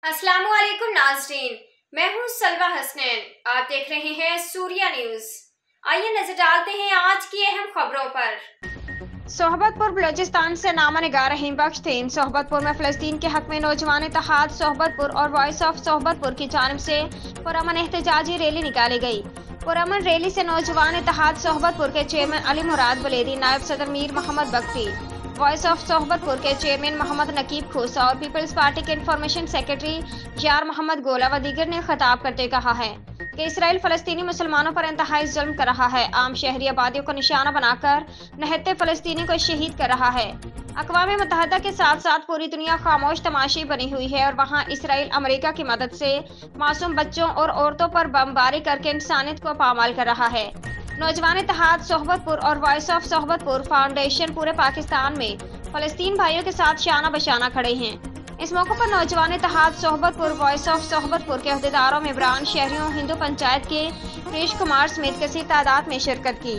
अस्सलाम वालेकुम नाज़रीन, मैं हूँ सलवा हसनैन। आप देख रहे हैं सूर्या न्यूज़। आइए नजर डालते हैं आज की अहम खबरों पर। सोहबतपुर बलोचिस्तान से नामा निगार रहीम बख्श थे। सोहबतपुर में फ़लस्तीन के हक में नौजवान इत्तेहाद सोहबतपुर और वॉइस ऑफ सोहबतपुर की जानिब से पुरअमन एहतजाजी रैली निकाली गई। पुरअमन रैली से नौजवान इत्तेहाद सोहबतपुर के चेयरमैन अली मुराद वलेदी, नायब सदर मीर मोहम्मद बख्ती, वॉइस ऑफ सोहबतपुर के चेयरमैन मोहम्मद नकीब खूसा और पीपल्स पार्टी के इंफॉर्मेशन सेक्रेटरी यार मोहम्मद गोला व दीगर ने खिताब करते कहा है कि इसराइल फ़लस्तीनी मुसलमानों पर इंतहाई जुल्म कर रहा है। आम शहरी आबादियों को निशाना बनाकर निहत्ते फ़लस्तीनी को शहीद कर रहा है। अक़वाम मुत्तहिदा के साथ साथ पूरी दुनिया खामोश तमाशी बनी हुई है और वहाँ इसराइल अमेरिका की मदद से मासूम बच्चों और औरतों पर बमबारी करके इंसानियत को पामाल कर रहा है। नौजवान इत्तेहाद सोहबतपुर और वॉइस ऑफ सोहबतपुर फाउंडेशन पूरे पाकिस्तान में फ़लस्तीन भाइयों के साथ शाना बशाना खड़े हैं। इस मौके पर नौजवान इत्तेहाद सोहबतपुर, वॉइस ऑफ सोहबतपुर के अहदेदारों, मेंबरान, शहरियों, हिंदू पंचायत के प्रेश कुमार समेत कसीर तादाद में शिरकत की।